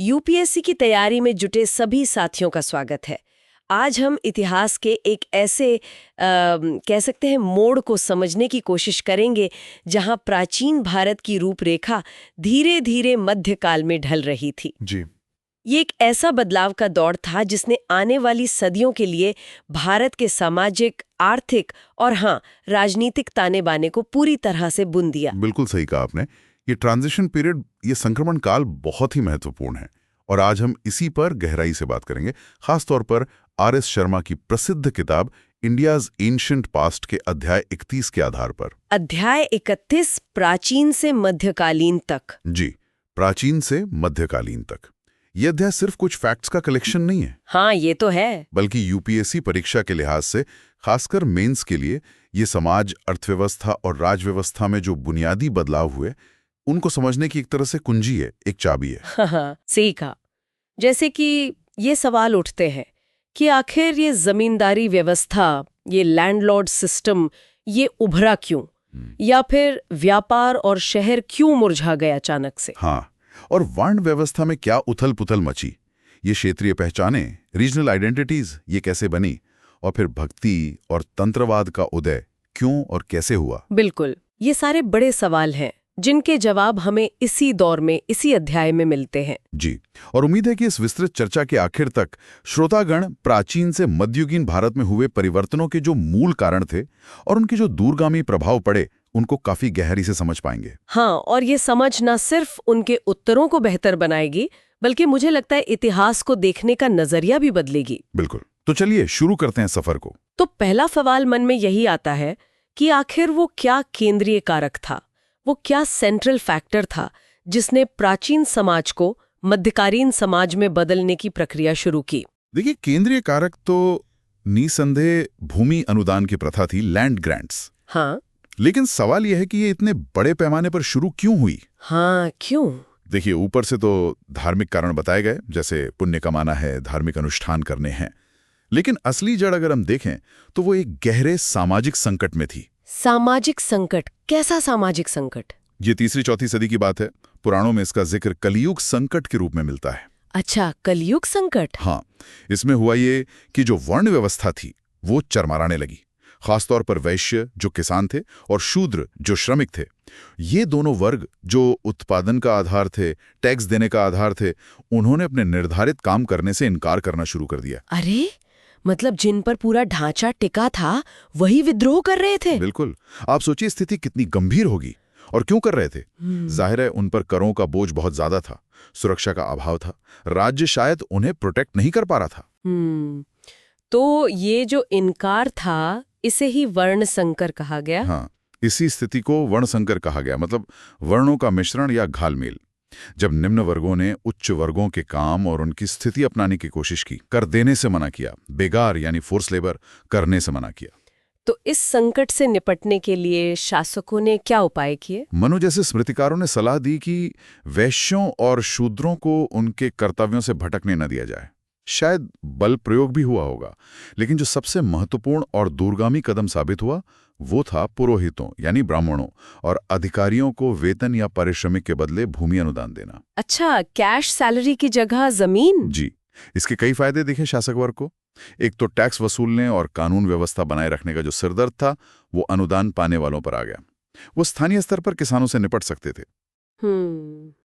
UPSC की तैयारी में जुटे सभी साथियों का स्वागत है। आज हम इतिहास के एक ऐसे कह सकते हैं मोड़ को समझने की कोशिश करेंगे जहां प्राचीन भारत की रूपरेखा धीरे धीरे मध्यकाल में ढल रही थी। जी। ये एक ऐसा बदलाव का दौर था जिसने आने वाली सदियों के लिए भारत के सामाजिक, आर्थिक और राजनीतिक ताने बाने को पूरी तरह से बुन दिया। बिल्कुल सही कहा आपने। ये ट्रांजिशन पीरियड, ये संक्रमण काल बहुत ही महत्वपूर्ण है और आज हम इसी पर गहराई से बात करेंगे, खास तौर पर आर.एस. शर्मा की प्रसिद्ध किताब इंडियाज एंशिएंट पास्ट के अध्याय 31 के आधार पर। अध्याय 31 प्राचीन से मध्यकालीन तक। जी, प्राचीन से मध्यकालीन तक। ये अध्याय सिर्फ कुछ फैक्ट्स का कलेक्शन नहीं है। हाँ, ये तो है। बल्कि यूपीएससी परीक्षा के लिहाज से, खासकर मेंस के लिए, ये समाज, अर्थव्यवस्था और राजव्यवस्था में जो बुनियादी बदलाव हुए उनको समझने की एक तरह से कुंजी है, एक चाबी है। हाँ, सही कहा। जैसे कि ये सवाल उठते हैं कि आखिर ये जमींदारी व्यवस्था, ये लैंडलॉर्ड सिस्टम, ये उभरा क्यों, या फिर व्यापार और शहर क्यों मुरझा गए अचानक से। हाँ, और वर्ण व्यवस्था में क्या उथल पुथल मची, ये क्षेत्रीय पहचाने, रीजनल आइडेंटिटीज, ये कैसे बनी, और फिर भक्ति और तंत्रवाद का उदय क्यों और कैसे हुआ। बिल्कुल, ये सारे बड़े सवाल हैं जिनके जवाब हमें इसी दौर में, इसी अध्याय में मिलते हैं। जी, और उम्मीद है कि इस विस्तृत चर्चा के आखिर तक श्रोतागण प्राचीन से मध्ययुगीन भारत में हुए परिवर्तनों के जो मूल कारण थे और उनके जो दूरगामी प्रभाव पड़े, उनको काफी गहराई से समझ पाएंगे। हाँ, और ये समझ न सिर्फ उनके उत्तरों को बेहतर बनाएगी, बल्कि मुझे लगता है इतिहास को देखने का नजरिया भी बदलेगी। बिल्कुल, तो चलिए शुरू करते हैं सफर को। तो पहला सवाल मन में यही आता है कि आखिर वो क्या केंद्रीय कारक था, वो क्या सेंट्रल फैक्टर था जिसने प्राचीन समाज को मध्यकालीन समाज में बदलने की प्रक्रिया शुरू की। देखिए, केंद्रीय कारक तो निसंदेह भूमि अनुदान की प्रथा थी, लैंड ग्रांट्स। हाँ, लेकिन सवाल यह है कि ये इतने बड़े पैमाने पर शुरू क्यों हुई। हाँ, क्यों? देखिए, ऊपर से तो धार्मिक कारण बताए गए, जैसे पुण्य कमाना है, धार्मिक अनुष्ठान करने हैं, लेकिन असली जड़ अगर हम देखें तो वो एक गहरे सामाजिक संकट में थी। सामाजिक संकट? कैसा सामाजिक संकट? ये 3री-4थी सदी की बात है। पुराणों में इसका जिक्र कलियुग संकट के रूप में मिलता है। अच्छा, कलयुग संकट। हाँ, इसमें हुआ ये कि जो वर्ण व्यवस्था थी वो चरमराने लगी, खासतौर पर वैश्य जो किसान थे और शूद्र जो श्रमिक थे। ये दोनों वर्ग जो उत्पादन का आधार थे, टैक्स देने का आधार थे, उन्होंने अपने निर्धारित काम करने से इनकार करना शुरू कर दिया। अरे, मतलब जिन पर पूरा ढांचा टिका था वही विद्रोह कर रहे थे। बिल्कुल। आप सोचिए स्थिति कितनी गंभीर होगी। और क्यों कर रहे थे? जाहिर है उन पर करों का बोझ बहुत ज्यादा था, सुरक्षा का अभाव था, राज्य शायद उन्हें प्रोटेक्ट नहीं कर पा रहा था। तो ये जो इनकार था, इसे ही वर्ण संकर कहा गया। हाँ, इसी स्थिति को वर्ण संकर कहा गया, मतलब वर्णों का मिश्रण या घालमेल। जब निम्न वर्गों ने उच्च वर्गों के काम और उनकी स्थिति अपनाने की कोशिश की, कर देने से मना किया, बेगार यानी फोर्स लेबर करने से मना किया। तो इस संकट से निपटने के लिए शासकों ने क्या उपाय किए? मनु जैसे स्मृतिकारों ने सलाह दी कि वैश्यों और शूद्रों को उनके कर्तव्यों से भटकने न दिया जाए। शायद बल प्रयोग भी हुआ होगा, लेकिन जो सबसे महत्वपूर्ण और दूरगामी कदम साबित हुआ वो था पुरोहितों यानी ब्राह्मणों और अधिकारियों को वेतन या पारिश्रमिक के बदले भूमि अनुदान देना। अच्छा, कैश सैलरी की जगह जमीन। जी, इसके कई फायदे दिखे शासक वर्ग को। एक तो टैक्स वसूलने और कानून व्यवस्था बनाए रखने का जो सिरदर्द था वो अनुदान पाने वालों पर आ गया। वो स्थानीय स्तर पर किसानों से निपट सकते थे।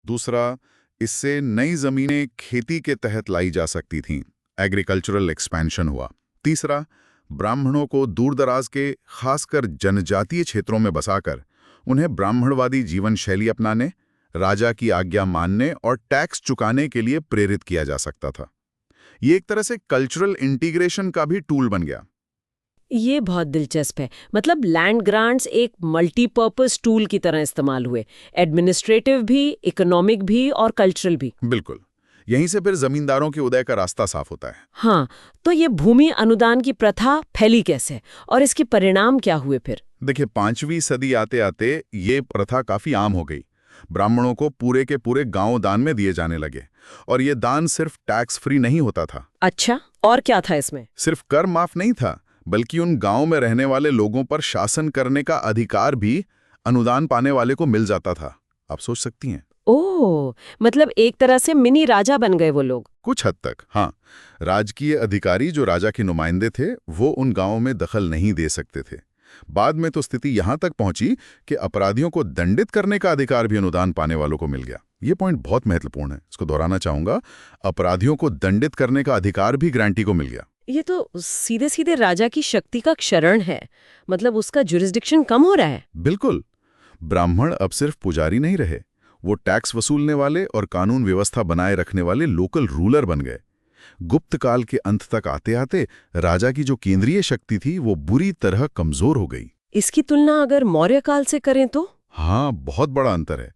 दूसरा, इससे नई जमीनें खेती के तहत लाई जा सकती थीं, एग्रीकल्चरल एक्सपेंशन हुआ। तीसरा, ब्राह्मणों को दूरदराज के खासकर जनजातीय क्षेत्रों में बसाकर उन्हें ब्राह्मणवादी जीवन शैली अपनाने, राजा की आज्ञा मानने और टैक्स चुकाने के लिए प्रेरित किया जा सकता था। ये एक तरह से कल्चरल इंटीग्रेशन का भी टूल बन गया। ये बहुत दिलचस्प है। मतलब लैंड ग्रांट्स एक मल्टीपर्पज टूल की तरह इस्तेमाल हुए, एडमिनिस्ट्रेटिव भी, इकोनॉमिक भी और कल्चरल भी। बिल्कुल, यहीं से फिर जमींदारों के उदय का रास्ता साफ होता है। हाँ, तो ये भूमि अनुदान की प्रथा फैली कैसे और इसके परिणाम क्या हुए फिर? देखिए, 5वीं सदी आते आते ये प्रथा काफी आम हो गई। ब्राह्मणों को पूरे के पूरे गांव दान में दिए जाने लगे और ये दान सिर्फ टैक्स फ्री नहीं होता था। अच्छा, और क्या था इसमें? सिर्फ कर माफ नहीं था, बल्कि उन गांव में रहने वाले लोगों पर शासन करने का अधिकार भी अनुदान पाने वाले को मिल जाता था। आप सोच सकती हैं। ओह, मतलब एक तरह से मिनी राजा बन गए वो लोग। कुछ हद तक, हाँ। राजकीय अधिकारी जो राजा के नुमाइंदे थे, वो उन गांवों में दखल नहीं दे सकते थे। बाद में तो स्थिति यहां तक पहुंची कि अपराधियों को दंडित करने का अधिकार भी अनुदान पाने वालों को मिल गया। ये पॉइंट बहुत महत्वपूर्ण है, इसको दोहराना चाहूंगा। अपराधियों को दंडित करने का अधिकार भी ग्रांटी को मिल गया। ये तो सीधे सीधे राजा की शक्ति का क्षरण है, मतलब उसका जुरिस्डिक्शन कम हो रहा है। बिल्कुल। ब्राह्मण अब सिर्फ पुजारी नहीं रहे, वो टैक्स वसूलने वाले और कानून व्यवस्था बनाए रखने वाले लोकल रूलर बन गए। गुप्त काल के अंत तक आते आते राजा की जो केंद्रीय शक्ति थी वो बुरी तरह कमजोर हो गई। इसकी तुलना अगर मौर्य काल से करें तो? हाँ, बहुत बड़ा अंतर है।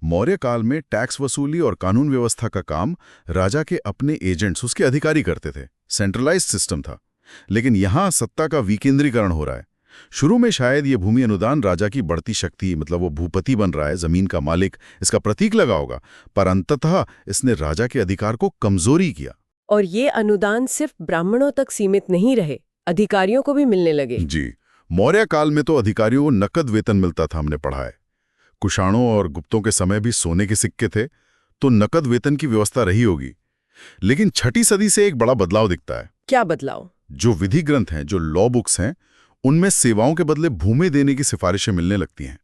मौर्य काल में टैक्स वसूली और कानून व्यवस्था का काम राजा के अपने एजेंट्स, उसके अधिकारी करते थे। सेंट्रलाइज्ड सिस्टम था। लेकिन यहां सत्ता का विकेंद्रीकरण हो रहा है। शुरू में शायद ये भूमि अनुदान राजा की बढ़ती शक्ति, मतलब वो भूपति बन रहा है, जमीन का मालिक, इसका प्रतीक लगा होगा, पर अंततः इसने राजा के अधिकार को कमजोरी किया। और ये अनुदान सिर्फ ब्राह्मणों तक सीमित नहीं रहे, अधिकारियों को भी मिलने लगे। जी, मौर्य काल में तो अधिकारियों को नकद वेतन मिलता था, हमने पढ़ा है। कुषाणों और गुप्तों के समय भी सोने के सिक्के थे, तो नकद वेतन की व्यवस्था रही होगी। लेकिन 6ठी सदी से एक बड़ा बदलाव दिखता है। क्या बदलाव? जो विधि ग्रंथ हैं, जो लॉ बुक्स हैं, उनमें सेवाओं के बदले भूमि देने की सिफारिशें मिलने लगती हैं।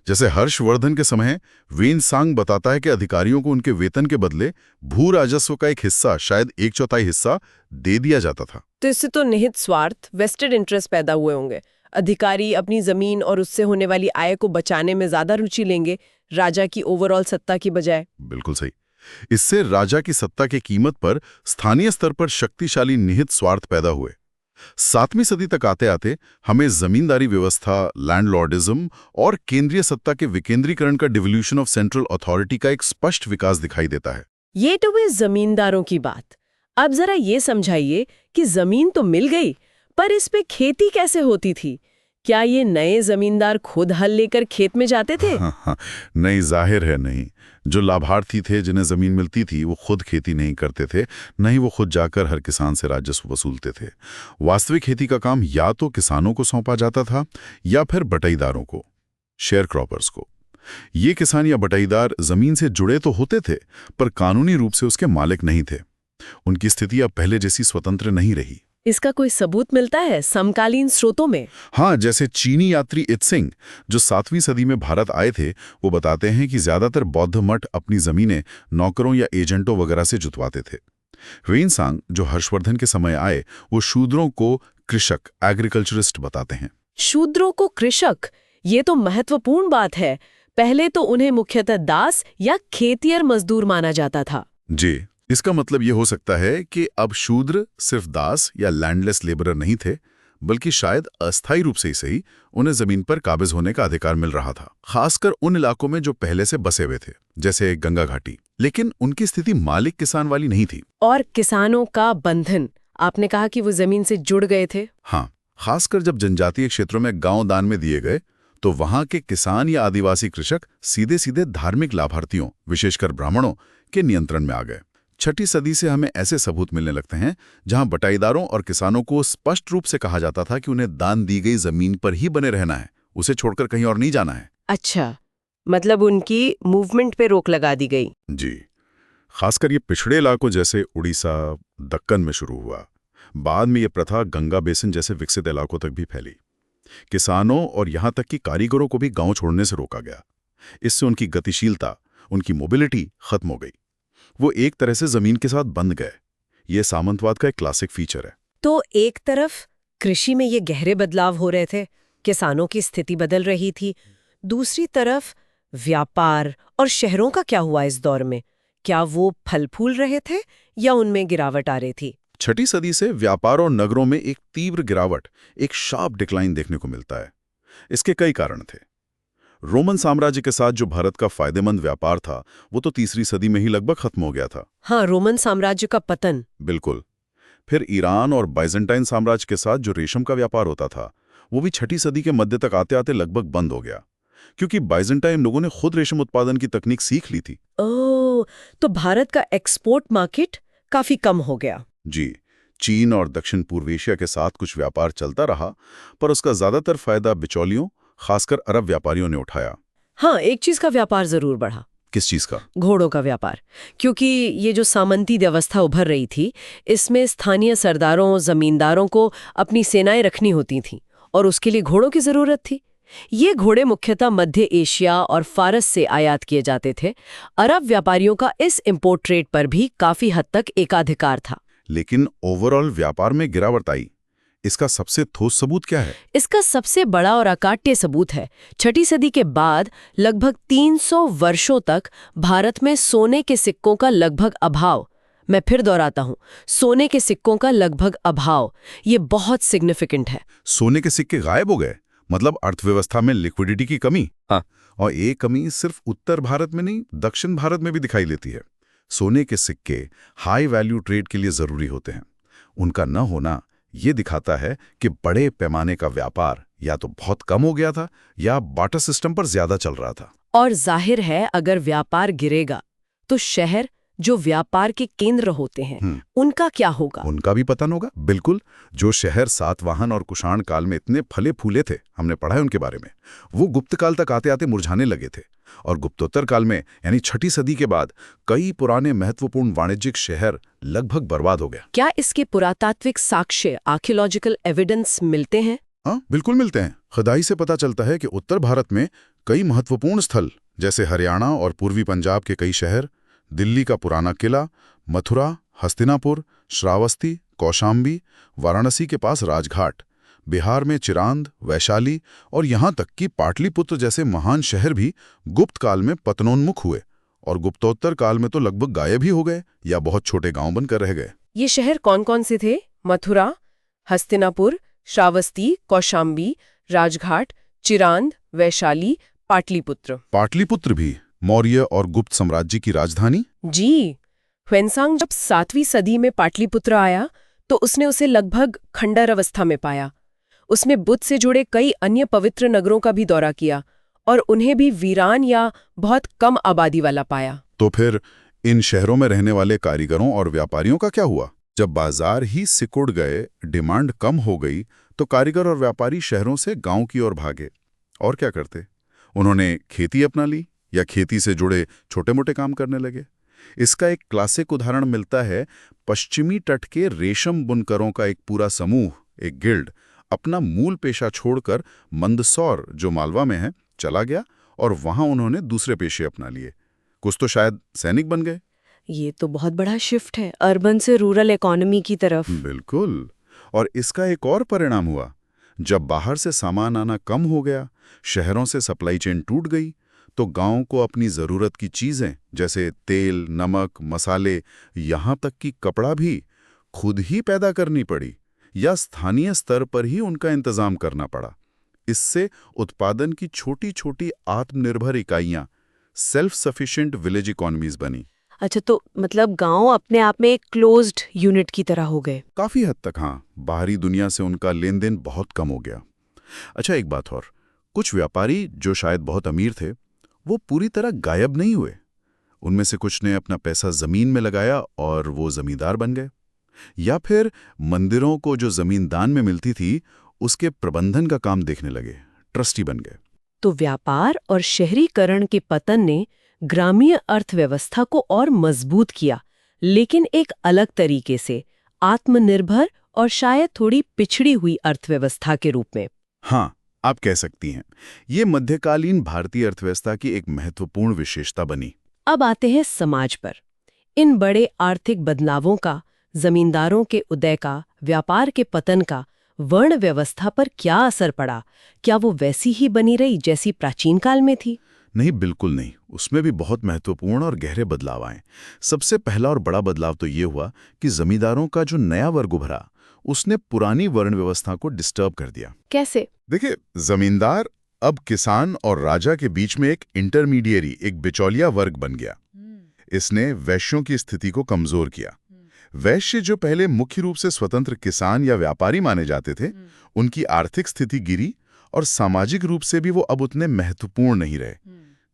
जैसे हर्षवर्धन के समय वेनसांग बताता है कि अधिकारियों को उनके वेतन के बदले भू राजस्व का एक हिस्सा, शायद 1/4 हिस्सा दे दिया जाता था। तो इससे तो निहित स्वार्थ, वेस्टेड इंटरेस्ट पैदा हुए होंगे। अधिकारी अपनी जमीन और उससे होने वाली आय को बचाने में ज्यादा रुचि लेंगे, राजा की ओवरऑल सत्ता की बजाय। बिल्कुल सही। इससे राजा की सत्ता की कीमत पर स्थानीय स्तर पर शक्तिशाली निहित स्वार्थ पैदा हुए। 7वीं सदी तक आते आते हमें जमींदारी व्यवस्था, लैंडलॉर्डिज्म और केंद्रीय सत्ता के विकेंद्रीकरण का डिवोल्यूशन ऑफ सेंट्रल अथॉरिटी का एक स्पष्ट विकास दिखाई देता है। ये तो हुई जमींदारों की बात। अब जरा ये समझाइए कि जमीन तो मिल गई, पर इस पे खेती कैसे होती थी? क्या ये नए जमींदार खुद हल लेकर खेत में जाते थे? हाँ, नहीं, जाहिर है नहीं। जो लाभार्थी थे, जिन्हें जमीन मिलती थी, वो खुद खेती नहीं करते थे, न ही वो खुद जाकर हर किसान से राजस्व वसूलते थे। वास्तविक खेती का काम या तो किसानों को सौंपा जाता था या फिर बटाईदारों को, शेयर क्रॉपर्स को। ये किसान या बटाईदार जमीन से जुड़े तो होते थे, पर कानूनी रूप से उसके मालिक नहीं थे। उनकी स्थिति अब पहले जैसी स्वतंत्र नहीं रही। इसका कोई सबूत मिलता है समकालीन स्रोतों में? हाँ, जैसे चीनी यात्री इत्सिंग, जो 7वीं सदी में भारत आए थे, वो बताते हैं कि ज्यादातर बौद्ध मठ अपनी जमीनें नौकरों या एजेंटों वगैरह से जुतवाते थे। वेनसांग, जो हर्षवर्धन के समय आए, वो शूद्रों को कृषक, एग्रीकल्चरिस्ट बताते हैं। शूद्रों को कृषक, ये तो महत्वपूर्ण बात है। पहले तो उन्हें मुख्यतः दास या खेतियर मजदूर माना जाता था। जी, इसका मतलब ये हो सकता है कि अब शूद्र सिर्फ दास या लैंडलेस लेबरर नहीं थे, बल्कि शायद अस्थायी रूप से ही सही उन्हें जमीन पर काबिज होने का अधिकार मिल रहा था, खासकर उन इलाकों में जो पहले से बसे हुए थे, जैसे गंगा घाटी। लेकिन उनकी स्थिति मालिक किसान वाली नहीं थी। और किसानों का बंधन, आपने कहा कि वो जमीन से जुड़ गए थे। हाँ, खासकर जब जनजातीय क्षेत्रों में गांव दान में दिए गए, तो वहां के किसान या आदिवासी कृषक सीधे सीधे धार्मिक लाभार्थियों, विशेषकर ब्राह्मणों, के नियंत्रण में आ गए। 6ठी सदी से हमें ऐसे सबूत मिलने लगते हैं जहां बटाईदारों और किसानों को स्पष्ट रूप से कहा जाता था कि उन्हें दान दी गई जमीन पर ही बने रहना है, उसे छोड़कर कहीं और नहीं जाना है। अच्छा, मतलब उनकी मूवमेंट पे रोक लगा दी गई। जी, खासकर ये पिछड़े इलाकों जैसे उड़ीसा, दक्कन में शुरू हुआ। बाद में ये प्रथा गंगा बेसिन जैसे विकसित इलाकों तक भी फैली। किसानों और यहां तक कि कारीगरों को भी गांव छोड़ने से रोका गया। इससे उनकी गतिशीलता, उनकी मोबिलिटी खत्म हो गई। वो एक तरह से जमीन के साथ बंध गए। ये सामंतवाद का एक क्लासिक फीचर है। तो एक तरफ कृषि में ये गहरे बदलाव हो रहे थे, किसानों की स्थिति बदल रही थी। दूसरी तरफ व्यापार और शहरों का क्या हुआ इस दौर में? क्या वो फल फूल रहे थे या उनमें गिरावट आ रही थी? 6ठी सदी से व्यापार और नगरों में एक तीव्र गिरावट, एक शार्प डिक्लाइन देखने को मिलता है। इसके कई कारण थे। रोमन साम्राज्य के साथ जो भारत का फायदेमंद व्यापार था, वो तो 3री सदी में ही लगभग खत्म हो गया था। हाँ, रोमन साम्राज्य का पतन। बिल्कुल। फिर ईरान और बाइजेंटाइन साम्राज्य के साथ जो रेशम का व्यापार होता था, वो भी 6ठी सदी के मध्य तक आते आते लगभग बंद हो गया, क्योंकि बाइजेंटाइन लोगों ने खुद रेशम उत्पादन की तकनीक सीख ली थी। ओह, तो भारत का एक्सपोर्ट मार्केट काफी कम हो गया। जी, चीन और दक्षिण पूर्व एशिया के साथ कुछ व्यापार चलता रहा, पर उसका ज्यादातर फायदा बिचौलियों, खासकर अरब व्यापारियों ने उठाया। हाँ, एक चीज का व्यापार जरूर बढ़ा। किस चीज का? घोड़ों का व्यापार। क्योंकि ये जो सामंती व्यवस्था उभर रही थी, इसमें स्थानीय सरदारों, जमींदारों को अपनी सेनाएं रखनी होती थीं और उसके लिए घोड़ों की जरूरत थी। ये घोड़े मुख्यतः मध्य एशिया और फारस से आयात किए जाते थे। अरब व्यापारियों का इस इंपोर्ट ट्रेड पर भी काफी हद तक एकाधिकार था। लेकिन ओवरऑल व्यापार में गिरावट आई। इसका सबसे ठोस सबूत क्या है? इसका सबसे बड़ा और अकाट्य सबूत है 6ठी सदी के बाद लगभग 300 वर्षों तक भारत में सोने के सिक्कों का लगभग अभाव। मैं फिर दोहराता हूं, सोने के सिक्कों का लगभग अभाव। ये बहुत सिग्निफिकेंट है। सोने के सिक्के गायब हो गए, मतलब अर्थव्यवस्था में लिक्विडिटी की कमी। हाँ। और ये कमी सिर्फ उत्तर भारत में नहीं, दक्षिण भारत में भी दिखाई देती है। सोने के सिक्के हाई वैल्यू ट्रेड के लिए जरूरी होते हैं। उनका न होना ये दिखाता है कि बड़े पैमाने का व्यापार या तो बहुत कम हो गया था या बार्टर सिस्टम पर ज्यादा चल रहा था। और जाहिर है, अगर व्यापार गिरेगा तो शहर जो व्यापार के केंद्र होते हैं उनका क्या होगा? उनका भी पतन होगा। बिल्कुल। जो शहर सातवाहन और कुषाण काल में इतने फले फूले थे, हमने पढ़ा है उनके बारे में, वो गुप्त काल तक आते आते मुरझाने लगे थे। और गुप्तोत्तर काल में यानी 6ठी सदी के बाद कई पुराने महत्वपूर्ण वाणिज्यिक शहर लगभग बर्बाद हो गया। क्या इसके पुरातात्विक साक्ष्य, आर्कियोलॉजिकल एविडेंस मिलते हैं? हाँ, बिल्कुल मिलते हैं। खुदाई से पता चलता है कि उत्तर भारत में कई महत्वपूर्ण स्थल जैसे हरियाणा और पूर्वी पंजाब के कई शहर, दिल्ली का पुराना किला, मथुरा, हस्तिनापुर, श्रावस्ती, कौशाम्बी, वाराणसी के पास राजघाट, बिहार में चिरांद, वैशाली और यहाँ तक कि पाटलिपुत्र जैसे महान शहर भी गुप्त काल में पतनोन्मुख हुए और गुप्तोत्तर काल में तो लगभग गायब ही हो गए या बहुत छोटे गांव बनकर रह गए। ये शहर कौन-कौन से थे? मथुरा, हस्तिनापुर, श्रावस्ती, कौशाम्बी, राजघाट, चिरांद, वैशाली, पाटलिपुत्र। पाटलिपुत्र भी मौर्य और गुप्त साम्राज्य की राजधानी। जी, ह्वेनसांग जब 7वीं सदी में पाटलिपुत्र आया तो उसने उसे लगभग खंडर अवस्था में पाया। उसमें बुद्ध से जुड़े कई अन्य पवित्र नगरों का भी दौरा किया और उन्हें भी वीरान या बहुत कम आबादी वाला पाया। तो फिर इन शहरों में रहने वाले कारीगरों और व्यापारियों का क्या हुआ? जब बाजार ही सिकुड़ गए, डिमांड कम हो गई, तो कारीगर और व्यापारी शहरों से गांव की ओर भागे। और क्या करते? उन्होंने खेती अपना ली या खेती से जुड़े छोटे मोटे काम करने लगे। इसका एक क्लासिक उदाहरण मिलता है पश्चिमी तट के रेशम बुनकरों का एक पूरा समूह, एक गिल्ड, अपना मूल पेशा छोड़कर मंदसौर जो मालवा में है चला गया और वहां उन्होंने दूसरे पेशे अपना लिए। कुछ तो शायद सैनिक बन गए। ये तो बहुत बड़ा शिफ्ट है, अर्बन से रूरल इकोनॉमी की तरफ। बिल्कुल। और इसका एक और परिणाम हुआ। जब बाहर से सामान आना कम हो गया, शहरों से सप्लाई चेन टूट गई, तो गांव को अपनी जरूरत की चीजें जैसे तेल, नमक, मसाले, यहां तक कि कपड़ा भी खुद ही पैदा करनी पड़ी या स्थानीय स्तर पर ही उनका इंतजाम करना पड़ा। इससे उत्पादन की छोटी छोटी आत्मनिर्भर इकाइयां, सेल्फ सफिशिएंट विलेज इकोनॉमीज बनी। अच्छा, तो मतलब गांव अपने आप में एक क्लोज्ड यूनिट की तरह हो गए। काफी हद तक हाँ। बाहरी दुनिया से उनका लेन देन बहुत कम हो गया। अच्छा, एक बात और, कुछ व्यापारी जो शायद बहुत अमीर थे वो पूरी तरह गायब नहीं हुए। उनमें से कुछ ने अपना पैसा जमीन में लगाया और वो जमींदार बन गए, या फिर मंदिरों को जो जमीन दान में मिलती थी उसके प्रबंधन का काम देखने लगे, ट्रस्टी बन गए। तो व्यापार और शहरीकरण के पतन ने ग्रामीण अर्थव्यवस्था को और मजबूत किया, लेकिन एक अलग तरीके से, आत्मनिर्भर और शायद थोड़ी पिछड़ी हुई अर्थव्यवस्था के रूप में। हाँ, आप कह सकती हैं। ये मध्यकालीन भारतीय अर्थव्यवस्था की एक महत्वपूर्ण विशेषता बनी। अब आते हैं समाज पर। इन बड़े आर्थिक बदलावों का, जमींदारों के उदय का, व्यापार के पतन का वर्ण व्यवस्था पर क्या असर पड़ा? क्या वो वैसी ही बनी रही जैसी प्राचीन काल में थी? नहीं, बिल्कुल नहीं। उसमें भी बहुत महत्वपूर्ण और गहरे बदलाव आए। सबसे पहला और बड़ा बदलाव तो ये हुआ कि जमींदारों का जो नया वर्ग उभरा, उसने पुरानी वर्ण व्यवस्था को डिस्टर्ब कर दिया। कैसे? देखिए, जमींदार अब किसान और राजा के बीच में एक इंटरमीडिएरी, एक बिचौलिया वर्ग बन गया। इसने वैश्यों की स्थिति को कमजोर किया। वैश्य जो पहले मुख्य रूप से स्वतंत्र किसान या व्यापारी माने जाते थे, उनकी आर्थिक स्थिति गिरी और सामाजिक रूप से भी वो अब उतने महत्वपूर्ण नहीं रहे।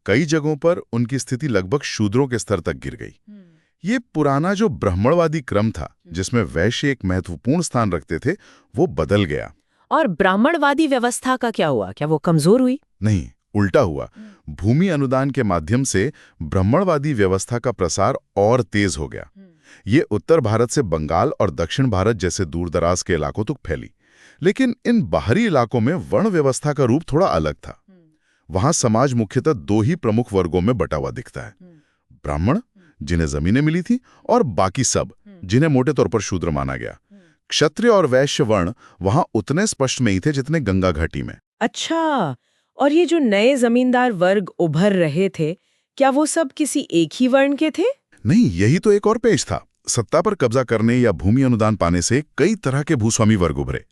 कई जगहों पर उनकी स्थिति लगभग शूद्रों के स्तर तक गिर गई। ये पुराना जो ब्राह्मणवादी क्रम था, जिसमें वैश्य एक महत्वपूर्ण स्थान रखते थे, वो बदल गया। और ब्राह्मणवादी व्यवस्था का क्या हुआ? क्या वो कमजोर हुई? नहीं, उल्टा हुआ। भूमि अनुदान के माध्यम से ब्राह्मणवादी व्यवस्था का प्रसार और तेज हो गया। ये उत्तर भारत से बंगाल और दक्षिण भारत जैसे दूरदराज के इलाकों तक फैली। लेकिन इन बाहरी इलाकों में वर्ण व्यवस्था का रूप थोड़ा अलग था। वहां समाज मुख्यतः दो ही प्रमुख वर्गों में बटा हुआ दिखता है, ब्राह्मण जिन्हें जमीनें मिली थी और बाकी सब जिन्हें मोटे तौर पर शूद्र माना गया। क्षत्रिय और वैश्य वर्ण वहां उतने स्पष्ट में ही थे जितने गंगा घाटी में। अच्छा, और ये जो नए जमींदार वर्ग उभर रहे थे, क्या वो सब किसी एक ही वर्ण के थे? नहीं, यही तो एक और पेच था। सत्ता पर कब्जा करने या भूमि अनुदान पाने से कई तरह के भूस्वामी वर्ग उभरे।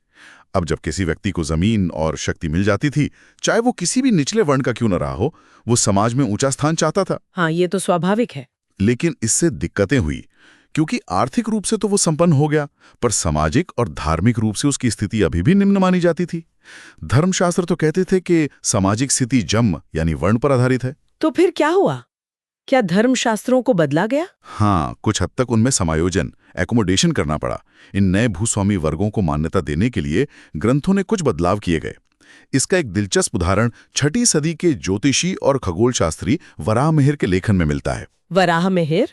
अब जब किसी व्यक्ति को जमीन और शक्ति मिल जाती थी, चाहे वो किसी भी निचले वर्ण का क्यों न रहा हो, वो समाज में ऊंचा स्थान चाहता था। हाँ, ये तो स्वाभाविक है। लेकिन इससे दिक्कतें हुई, क्योंकि आर्थिक रूप से तो वो संपन्न हो गया, पर सामाजिक और धार्मिक रूप से उसकी स्थिति अभी भी निम्न मानी जाती थी। धर्मशास्त्र तो कहते थे कि सामाजिक स्थिति जन्म यानी वर्ण पर आधारित है। तो फिर क्या हुआ? क्या धर्मशास्त्रों को बदला गया? हाँ, कुछ हद तक उनमें समायोजन, एकोमोडेशन करना पड़ा। इन नए भूस्वामी वर्गों को मान्यता देने के लिए ग्रंथों ने कुछ बदलाव किए गए। इसका एक दिलचस्प उदाहरण 6ठी सदी के ज्योतिषी और खगोल शास्त्री वराह मिहिर के लेखन में मिलता है। वराह मिहिर,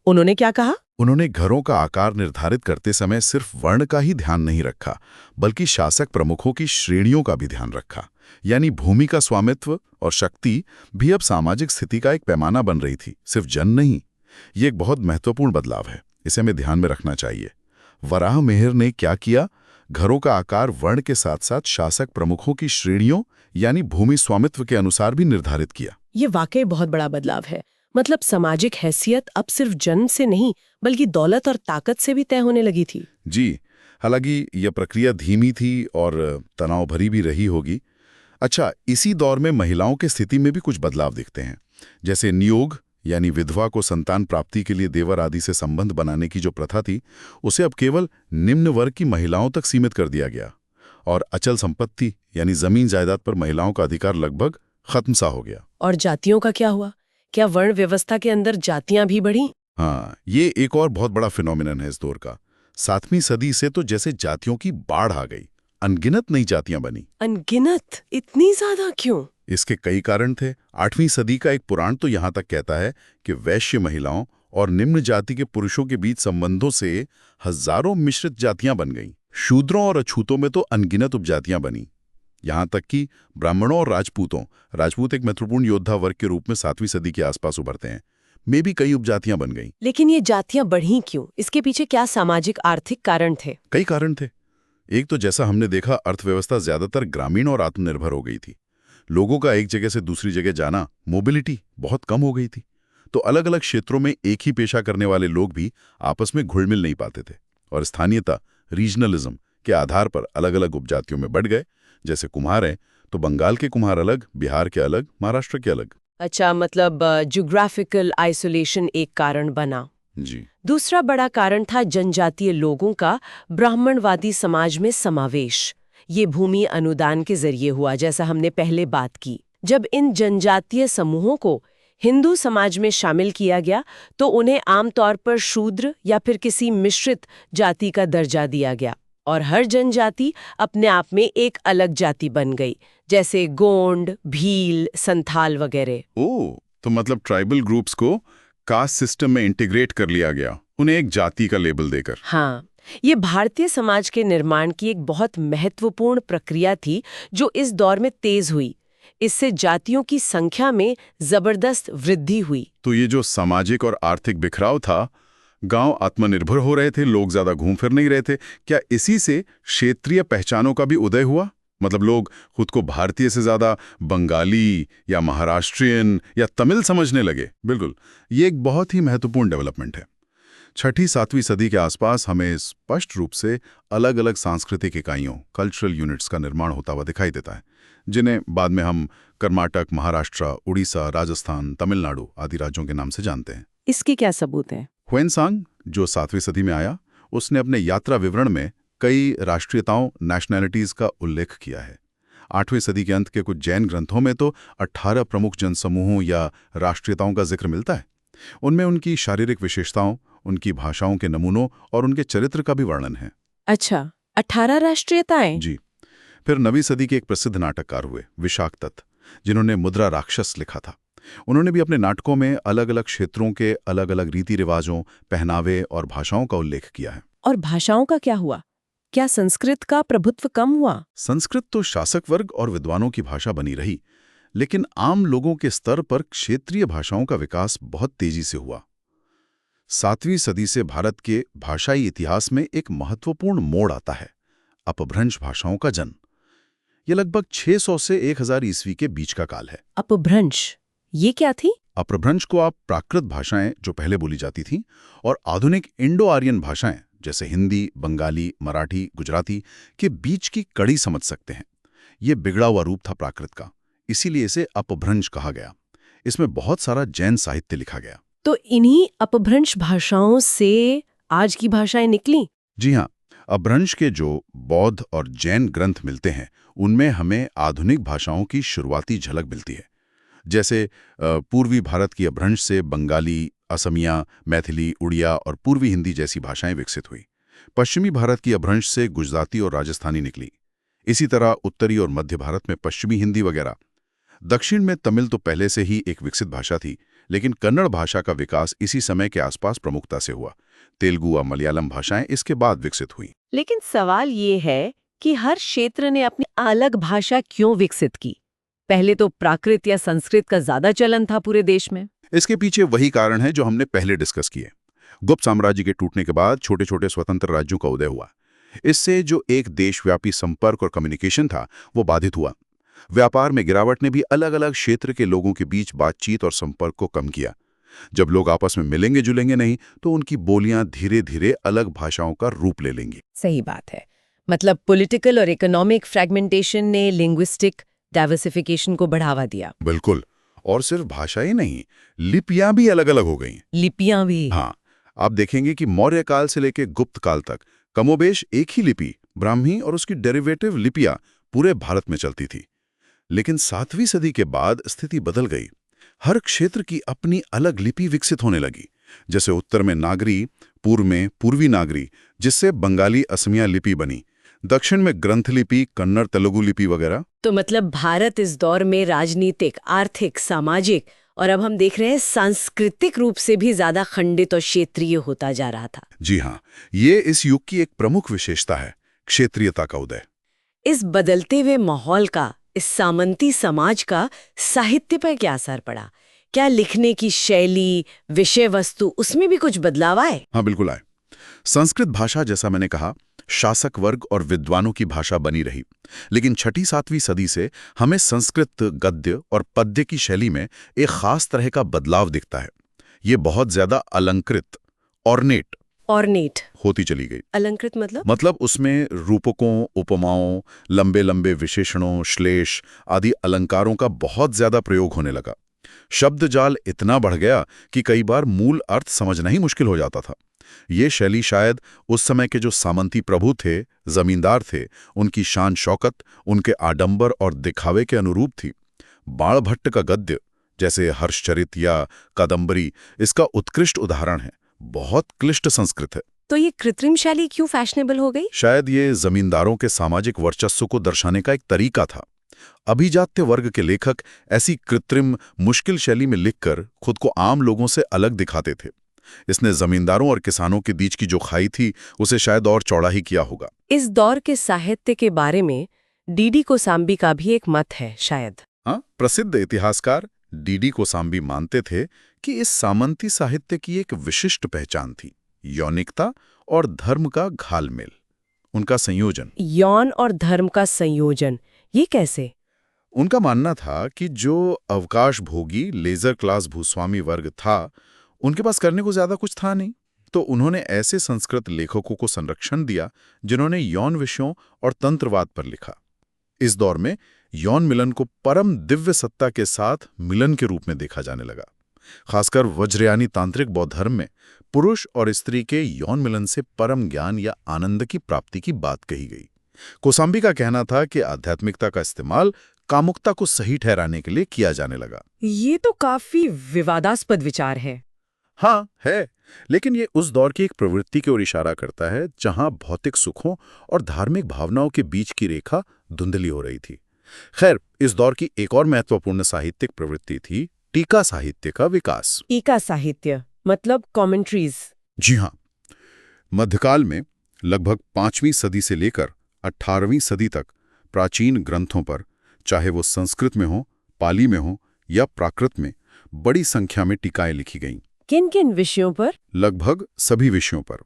उन्होंने क्या कहा? उन्होंने घरों का आकार निर्धारित करते समय सिर्फ वर्ण का ही ध्यान नहीं रखा, बल्कि शासक प्रमुखों की श्रेणियों का भी ध्यान रखा। यानी भूमि का स्वामित्व और शक्ति भी अब सामाजिक स्थिति का एक पैमाना बन रही थी, सिर्फ जन नहीं। ये एक बहुत महत्वपूर्ण बदलाव है, इसे हमें ध्यान में रखना चाहिए। वराह मिहिर ने क्या किया? घरों का आकार वर्ण के साथ साथ शासक प्रमुखों की श्रेणियों यानी भूमि स्वामित्व के अनुसार भी निर्धारित किया। ये वाकई बहुत बड़ा बदलाव है। मतलब सामाजिक हैसियत अब सिर्फ जन्म से नहीं, बल्कि दौलत और ताकत से भी तय होने लगी थी। जी, हालांकि यह प्रक्रिया धीमी थी और तनाव भरी भी रही होगी। अच्छा, इसी दौर में महिलाओं की स्थिति में भी कुछ बदलाव दिखते हैं। जैसे नियोग यानी विधवा को संतान प्राप्ति के लिए देवर आदि से संबंध बनाने की जो प्रथा थी, उसे अब केवल निम्न वर्ग की महिलाओं तक सीमित कर दिया गया। और अचल संपत्ति यानी जमीन जायदाद पर महिलाओं का अधिकार लगभग खत्म सा हो गया। और जातियों का क्या हुआ? क्या वर्ण व्यवस्था के अंदर जातियां भी बढ़ी? हाँ, ये एक और बहुत बड़ा फिनोमिनन है इस दौर का। 7वीं सदी से तो जैसे जातियों की बाढ़ आ गई, अनगिनत नई जातियां बनी। अनगिनत? इतनी ज्यादा क्यों? इसके कई कारण थे। 8वीं सदी का एक पुराण तो यहां तक कहता है कि वैश्य महिलाओं और निम्न जाति के पुरुषों के बीच संबंधों से हजारों मिश्रित जातियां बन गईं। शूद्रों और अछूतों में तो अनगिनत उपजातियां बनी। यहां तक कि ब्राह्मणों और राजपूत एक महत्वपूर्ण योद्धा वर्ग के रूप में 7वीं सदी के आसपास उभरते हैं, में भी कई उपजातियां बन गईं। लेकिन ये जातियां बढ़ी क्यों? इसके पीछे क्या सामाजिक आर्थिक कारण थे? कई कारण थे। एक तो जैसा हमने देखा, अर्थव्यवस्था ज्यादातर ग्रामीण और आत्मनिर्भर हो गई थी। लोगों का एक जगह से दूसरी जगह जाना, मोबिलिटी बहुत कम हो गई थी। तो अलग अलग क्षेत्रों में एक ही पेशा करने वाले लोग भी आपस में घुल मिल नहीं पाते थे। और स्थानीयता, रीजनलिज्म के आधार पर अलग अलग उपजातियों में बढ़ गए। जैसे कुम्हार हैं तो बंगाल के कुम्हार अलग, बिहार के अलग, महाराष्ट्र के अलग। अच्छा, मतलब ज्योग्राफिकल आइसोलेशन एक कारण बना। जी। दूसरा बड़ा कारण था जनजातीय लोगों का ब्राह्मणवादी समाज में समावेश। ये भूमि अनुदान के जरिए हुआ, जैसा हमने पहले बात की। जब इन जनजातीय समूहों को हिंदू समाज में शामिल किया गया तो उन्हें आमतौर पर शूद्र या फिर किसी मिश्रित जाति का दर्जा दिया गया, और हर जनजाति अपने आप में एक अलग जाति बन गई, जैसे गोंड, भील, संथाल वगैरह। ओह, तो मतलब ट्राइबल ग्रुप्स को कास्ट सिस्टम में इंटीग्रेट कर लिया गया, उन्हें एक जाति का लेबल देकर। हाँ, ये भारतीय समाज के निर्माण की एक बहुत महत्वपूर्ण प्रक्रिया थी जो इस दौर में तेज हुई। इससे जातियों की संख्या में जबरदस्त वृद्धि हुई। तो ये जो सामाजिक और आर्थिक बिखराव था, गांव आत्मनिर्भर हो रहे थे, लोग ज्यादा घूम फिर नहीं रहे थे, क्या इसी से क्षेत्रीय पहचानों का भी उदय हुआ? मतलब लोग खुद को भारतीय से ज्यादा बंगाली या महाराष्ट्रियन या तमिल समझने लगे। बिल्कुल, ये एक बहुत ही महत्वपूर्ण डेवलपमेंट है। 6ठी-7वीं सदी के आसपास हमें स्पष्ट रूप से अलग अलग सांस्कृतिक इकाइयों, कल्चरल यूनिट्स का निर्माण होता हुआ दिखाई देता है, जिन्हें बाद में हम कर्नाटक, महाराष्ट्र, उड़ीसा, राजस्थान, तमिलनाडु आदि राज्यों के नाम से जानते हैं। इसके क्या सबूत हैं? ह्वेनसांग, जो 7वीं सदी में आया, उसने अपने यात्रा विवरण में कई राष्ट्रीयताओं, नेशनैलिटीज का उल्लेख किया है। 8वीं सदी के अंत के कुछ जैन ग्रंथों में तो 18 प्रमुख जनसमूहों या राष्ट्रीयताओं का जिक्र मिलता है। उनमें उनकी शारीरिक विशेषताओं, उनकी भाषाओं के नमूनों और उनके चरित्र का भी वर्णन है। अच्छा, 18 राष्ट्रीयताएं? जी। फिर 9वीं सदी के एक प्रसिद्ध नाटककार हुए, विशाखदत्त। जिन्होंने मुद्रा राक्षस लिखा था। उन्होंने भी अपने नाटकों में अलग अलग क्षेत्रों के अलग अलग रीति रिवाजों, पहनावे और भाषाओं का उल्लेख किया है। और भाषाओं का क्या हुआ? क्या संस्कृत का प्रभुत्व कम हुआ? संस्कृत तो शासक वर्ग और विद्वानों की भाषा बनी रही, लेकिन आम लोगों के स्तर पर क्षेत्रीय भाषाओं का विकास बहुत तेजी से हुआ। 7वीं सदी से भारत के भाषाई इतिहास में एक महत्वपूर्ण मोड़ आता है, अपभ्रंश भाषाओं का जन्म। यह लगभग 600 से 1000 ईस्वी के बीच का काल है। अपभ्रंश, ये क्या थी? अपभ्रंश को आप प्राकृत भाषाएं जो पहले बोली जाती थीं और आधुनिक इंडो आर्यन भाषाएं जैसे हिंदी, बंगाली, मराठी, गुजराती के बीच की कड़ी समझ सकते हैं। ये बिगड़ा हुआ रूप था प्राकृत का, इसीलिए इसे अपभ्रंश कहा गया। इसमें बहुत सारा जैन साहित्य लिखा गया। तो इन्हीं अपभ्रंश भाषाओं से आज की भाषाएं निकली? जी हाँ, अपभ्रंश के जो बौद्ध और जैन ग्रंथ मिलते हैं उनमें हमें आधुनिक भाषाओं की शुरुआती झलक मिलती है। जैसे पूर्वी भारत की अपभ्रंश से बंगाली, असमिया, मैथिली, उड़िया और पूर्वी हिंदी जैसी भाषाएं विकसित हुई। पश्चिमी भारत की अपभ्रंश से गुजराती और राजस्थानी निकली। इसी तरह उत्तरी और मध्य भारत में पश्चिमी हिंदी वगैरह। दक्षिण में तमिल तो पहले से ही एक विकसित भाषा थी, लेकिन कन्नड़ भाषा का विकास इसी समय के आसपास प्रमुखता से हुआ। तेलुगु और मलयालम भाषाएं इसके बाद विकसित हुई। लेकिन सवाल ये है कि हर क्षेत्र ने अपनी अलग भाषा क्यों विकसित की? पहले तो प्राकृत या संस्कृत का ज्यादा चलन था पूरे देश में। इसके पीछे वही कारण है जो हमने पहले डिस्कस किए। गुप्त साम्राज्य के टूटने के बाद छोटे छोटे स्वतंत्र राज्यों का उदय हुआ। इससे जो एक देशव्यापी संपर्क और कम्युनिकेशन था वो बाधित हुआ। व्यापार में गिरावट ने भी अलग अलग क्षेत्र के लोगों के बीच बातचीत और संपर्क को कम किया। जब लोग आपस में मिलेंगे जुलेंगे नहीं तो उनकी बोलियां धीरे धीरे अलग भाषाओं का रूप ले लेंगी। सही बात है। मतलब पॉलिटिकल और इकोनॉमिक फ्रैगमेंटेशन ने लिंग्विस्टिक डाइवर्सिफिकेशन को बढ़ावा दिया। बिल्कुल। और सिर्फ भाषा ही नहीं, लिपियां भी अलग अलग हो गईं। लिपियां भी? हाँ, आप देखेंगे कि मौर्य काल से लेकर गुप्त काल तक कमोबेश एक ही लिपि, ब्राह्मी और उसकी डेरिवेटिव लिपियां पूरे भारत में चलती थी। लेकिन 7वीं सदी के बाद स्थिति बदल गई। हर क्षेत्र की अपनी अलग लिपि विकसित होने लगी। जैसे उत्तर में नागरी, पूर्व में पूर्वी नागरी, जिससे बंगाली असमिया लिपि बनी। दक्षिण में ग्रंथ लिपि, कन्नड़ तेलुगु लिपि वगैरह। तो मतलब भारत इस दौर में राजनीतिक, आर्थिक, सामाजिक और अब हम देख रहे हैं सांस्कृतिक रूप से भी ज्यादा खंडित और क्षेत्रीय होता जा रहा था। जी हाँ, ये इस युग की एक प्रमुख विशेषता है, क्षेत्रीयता का उदय। इस बदलते हुए माहौल का, इस सामंती समाज का साहित्य पर क्या असर पड़ा? क्या लिखने की शैली, विषय वस्तु, उसमें भी कुछ बदलाव आए? हाँ, बिल्कुल आए। संस्कृत भाषा, जैसा मैंने कहा, शासक वर्ग और विद्वानों की भाषा बनी रही। लेकिन 6ठी-7वीं सदी से हमें संस्कृत गद्य और पद्य की शैली में एक खास तरह का बदलाव दिखता है। ये बहुत ज्यादा अलंकृत, ऑर्नेट होती चली गई। अलंकृत मतलब उसमें रूपकों, उपमाओं, लंबे लंबे विशेषणों, श्लेष आदि अलंकारों का बहुत ज्यादा प्रयोग होने लगा। शब्द जाल इतना बढ़ गया कि कई बार मूल अर्थ समझना ही मुश्किल हो जाता था। ये शैली शायद उस समय के जो सामंती प्रभु थे, जमींदार थे, उनकी शान शौकत, उनके आडंबर और दिखावे के अनुरूप थी। बाणभट्ट का गद्य, जैसे हर्षचरित या कादंबरी, इसका उत्कृष्ट उदाहरण है। बहुत क्लिष्ट संस्कृत है। तो ये कृत्रिम शैली क्यों फैशनेबल हो गई? शायद ये जमींदारों के सामाजिक वर्चस्व को दर्शाने का एक तरीका था। अभिजात्य वर्ग के लेखक ऐसी कृत्रिम, मुश्किल शैली में लिखकर खुद को आम लोगों से अलग दिखाते थे। इसने जमींदारों और किसानों के बीच की जो खाई थी उसे शायद और चौड़ा ही किया होगा। इस दौर के साहित्य के बारे में डीडी कोसाम्बी का भी एक मत है शायद। हाँ, प्रसिद्ध इतिहासकार डीडी कोसाम्बी मानते थे कि इस सामंती साहित्य की एक विशिष्ट पहचान थी, यौनिकता और धर्म का घालमेल, उनका संयोजन। यौन और धर्म का संयोजन, ये कैसे? उनका मानना था कि जो अवकाश भोगी लेजर क्लास भूस्वामी वर्ग था, उनके पास करने को ज्यादा कुछ था नहीं, तो उन्होंने ऐसे संस्कृत लेखकों को संरक्षण दिया जिन्होंने यौन विषयों और तंत्रवाद पर लिखा। इस दौर में यौन मिलन को परम दिव्य सत्ता के साथ मिलन के रूप में देखा जाने लगा। खासकर वज्रयानी तांत्रिक बौद्ध धर्म में पुरुष और स्त्री के यौन मिलन से परम ज्ञान या आनंद की प्राप्ति की बात कही गई। कोसाम्बी का कहना था कि आध्यात्मिकता का इस्तेमाल कामुकता को सही ठहराने के लिए किया जाने लगा। ये तो काफी विवादास्पद विचार है। हाँ है, लेकिन ये उस दौर की एक प्रवृत्ति की ओर इशारा करता है जहां भौतिक सुखों और धार्मिक भावनाओं के बीच की रेखा धुंधली हो रही थी। खैर, इस दौर की एक और महत्वपूर्ण साहित्यिक प्रवृत्ति थी टीका साहित्य का विकास। टीका साहित्य मतलब कमेंट्रीज। जी हाँ, मध्यकाल में लगभग 5वीं सदी से लेकर 18वीं सदी तक प्राचीन ग्रंथों पर, चाहे वो संस्कृत में हो, पाली में हो या प्राकृत में, बड़ी संख्या में टीकाएं लिखी गईं। किन किन विषयों पर? लगभग सभी विषयों पर।